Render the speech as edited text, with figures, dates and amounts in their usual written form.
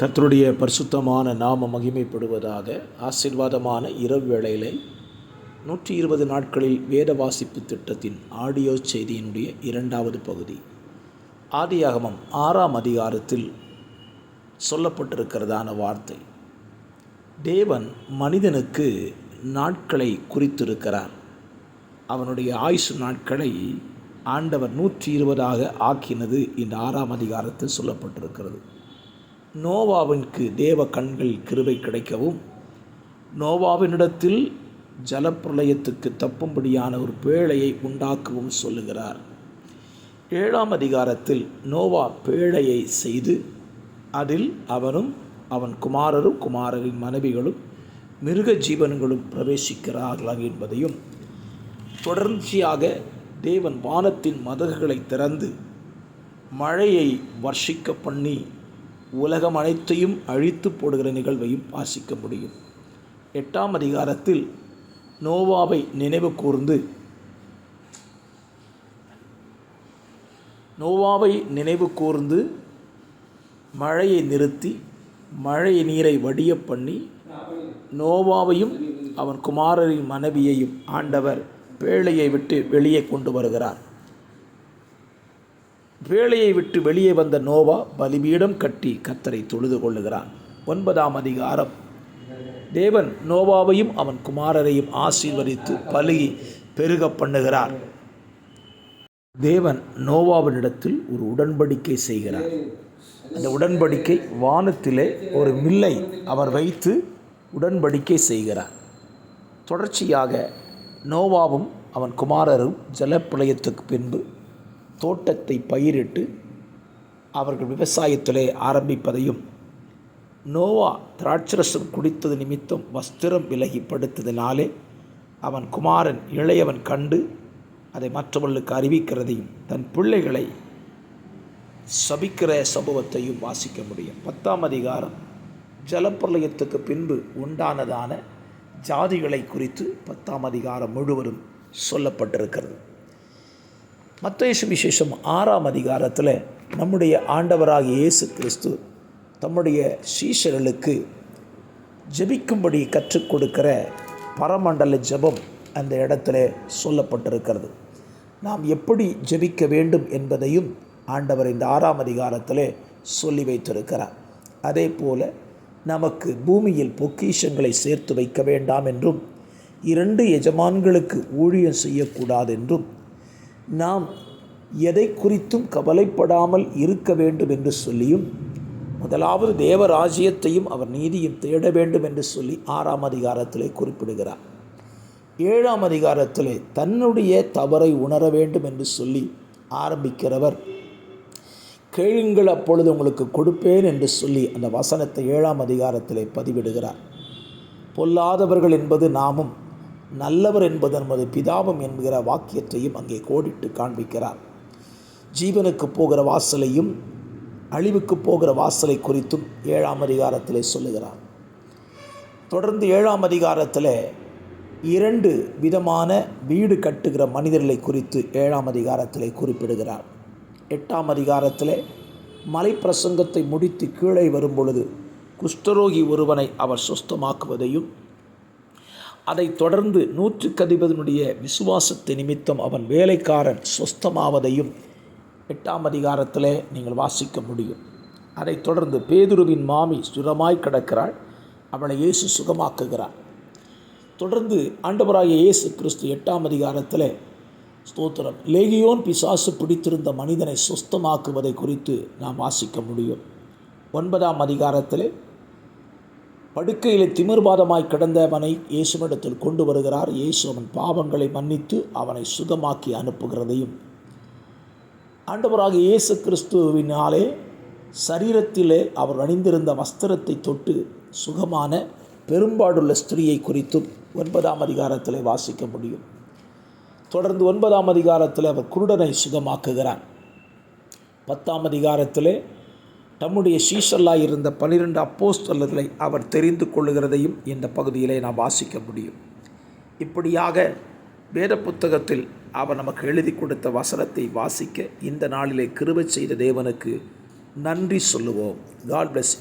கர்த்தருடைய பரிசுத்தமான நாம மகிமைப்படுவதாக. ஆசீர்வாதமான இரவு வேளையிலே 120 நாட்களில் வேத வாசிப்பு திட்டத்தின் ஆடியோ செய்தியினுடைய 2வது பகுதி. ஆதியாகமம் 6ஆம் அதிகாரத்தில் சொல்லப்பட்டிருக்கிறதான வார்த்தை. தேவன் மனிதனுக்கு நாட்களை குறித்திருக்கிறார். அவனுடைய ஆயுசு நாட்களை ஆண்டவர் 120ஆக ஆக்கினது இந்த 6ஆம் அதிகாரத்தில் சொல்லப்பட்டிருக்கிறது. நோவாவிற்கு தேவ கண்களில் கிருபை கிடைக்கவும், நோவாவினிடத்தில் ஜலப்பிரளயத்துக்கு தப்பும்படியான ஒரு பேழையை உண்டாக்கவும் சொல்லுகிறார். 7ஆம் அதிகாரத்தில் நோவா பேழையை செய்து அதில் அவனும் அவன் குமாரரும் குமாரரின் மனைவிகளும் மிருக ஜீவன்களும் பிரவேசிக்கிறார்கள் என்பதையும், தொடர்ச்சியாக தேவன் வானத்தின் மதகுகளை திறந்து மழையை வர்ஷிக்க பண்ணி உலகம் அனைத்தையும் அழித்து போடுகிற நிகழ்வையும் வாசிக்க முடியும். 8ஆம் அதிகாரத்தில் நோவாவை நினைவு கூர்ந்து மழையை நிறுத்தி மழை நீரை வடிய பண்ணி நோவாவையும் அவன் குமாரரின் மனைவியையும் ஆண்டவர் பேழையை விட்டு வெளியே கொண்டு வருகிறார். பேழையை விட்டு வெளியே வந்த நோவா பலிபீடம் கட்டி கர்த்தரை தொழுது கொள்ளுகிறான். 9ஆம் அதிகாரம் தேவன் நோவாவையும் அவன் குமாரரையும் ஆசீர்வதித்து பலுகி பெருக பண்ணுகிறார். தேவன் நோவாவினிடத்தில் ஒரு உடன்படிக்கை செய்கிறார். அந்த உடன்படிக்கை வானத்திலே ஒரு மில்லை அவர் வைத்து உடன்படிக்கை செய்கிறார். தொடர்ச்சியாக நோவாவும் அவன் குமாரரும் ஜலப்பிரளயத்துக்கு பின்பு தோட்டத்தை பயிரிட்டு அவர்கள் விவசாயத்திலே ஆரம்பிப்பதையும், நோவா திராட்சரசம் குடித்தது நிமித்தம் வஸ்திரம் விலகி படுத்ததினாலே அவன் குமாரன் இளையவன் கண்டு அதை மற்றவர்களுக்கு அறிவிக்கிறதையும், தன் பிள்ளைகளை சபிக்கிற சம்பவத்தையும் வாசிக்க முடியும். 10ஆம் அதிகாரம் ஜலப்பிரளயத்துக்கு பின்பு உண்டானதான ஜாதிகளை குறித்து 10ஆம் அதிகாரம் முழுவதும் சொல்லப்பட்டிருக்கிறது. மத்தேயு சுவிசேஷம் 6ஆம் அதிகாரத்தில் நம்முடைய ஆண்டவராகிய இயேசு கிறிஸ்து தம்முடைய சீஷர்களுக்கு ஜெபிக்கும்படி கற்றுக் கொடுக்கிற பரமண்டல ஜெபம் அந்த இடத்துல சொல்லப்பட்டிருக்கிறது. நாம் எப்படி ஜெபிக்க வேண்டும் என்பதையும் ஆண்டவர் இந்த 6ஆம் அதிகாரத்தில் சொல்லி வைத்திருக்கிறார். அதே போல் நமக்கு பூமியில் பொக்கிஷங்களை சேர்த்து வைக்க வேண்டாம் என்றும், 2 எஜமான்களுக்கு ஊழியம் செய்யக்கூடாது என்றும், நாம் எதை குறித்தும் கவலைப்படாமல் இருக்க வேண்டும் என்று சொல்லியும், முதலாவது தேவராஜ்யத்தையும் அவர் நீதியும் தேட வேண்டும் என்று சொல்லி 6ஆம் அதிகாரத்திலே குறிப்பிடுகிறார். 7ஆம் அதிகாரத்திலே தன்னுடைய தவறை உணர வேண்டும் என்று சொல்லி ஆரம்பிக்கிறவர், கேளுங்கள் அப்பொழுது உங்களுக்கு கொடுப்பேன் என்று சொல்லி அந்த வசனத்தை 7ஆம் அதிகாரத்திலே பதிவிடுகிறார். பொல்லாதவர்கள் என்பது நாமும், நல்லவர் என்பது நமது பிதாவும் என்கிற வாக்கியத்தையும் அங்கே கோடிட்டு காண்பிக்கிறார். ஜீவனுக்கு போகிற வாசலையும் அழிவுக்கு போகிற வாசலை குறித்தும் 7ஆம் அதிகாரத்தில் சொல்லுகிறார். தொடர்ந்து 7ஆம் அதிகாரத்தில் 2 விதமான வீடு கட்டுகிற மனிதர்களை குறித்து 7ஆம் அதிகாரத்தில் குறிப்பிடுகிறார். 8ஆம் அதிகாரத்தில் மலை பிரசங்கத்தை முடித்து கீழே வரும் பொழுது குஷ்டரோகி ஒருவனை அவர் சுஸ்தமாக்குவதையும், அதைத் தொடர்ந்து 100க்கு அதிபதியினுடைய விசுவாசத்தை நிமித்தம் அவன் வேலைக்காரன் சுஸ்தமாவதையும் 8ஆம் அதிகாரத்தில் நீங்கள் வாசிக்க முடியும். அதைத் தொடர்ந்து பேதுருவின் மாமி சுரமாய் கிடக்கிறாள், அவளை இயேசு சுகமாக்குகிறார். தொடர்ந்து ஆண்டவராகிய இயேசு கிறிஸ்து 8ஆம் அதிகாரத்தில் ஸ்தோத்திரம் லேகியோன் பிசாசு பிடித்திருந்த மனிதனை சுஸ்தமாக்குவதை குறித்து நாம் வாசிக்க முடியும். 9ஆம் அதிகாரத்தில் படுக்கையில் திமிர்வாதமாய் கிடந்தவனை இயேசுவிடத்தில் கொண்டு வருகிறார். இயேசு அவன் பாவங்களை மன்னித்து அவனை சுகமாக்கி அனுப்புகிறதையும், ஆண்டவராகிய இயேசு கிறிஸ்துவினாலே சரீரத்திலே அவர் அணிந்திருந்த வஸ்திரத்தை தொட்டு சுகமான பெரும்பாடுள்ள ஸ்திரீயை குறித்தும் 9ஆம் அதிகாரத்தில் வாசிக்க முடியும். தொடர்ந்து 9ஆம் அதிகாரத்தில் அவர் குருடனை சுகமாக்குகிறார். 10ஆம் அதிகாரத்தில் தம்முடைய சீஷர்களாக இருந்த 12 அப்போஸ்தலர்களை அவர் தெரிந்து கொள்ளுகிறதையும் இந்த பகுதியிலே நாம் வாசிக்க முடியும். இப்படியாக வேத புத்தகத்தில் அவர் நமக்கு எழுதி கொடுத்த வசனத்தை வாசிக்க இந்த நாளிலே கிருபை செய்த தேவனுக்கு நன்றி சொல்லுவோம். God plus.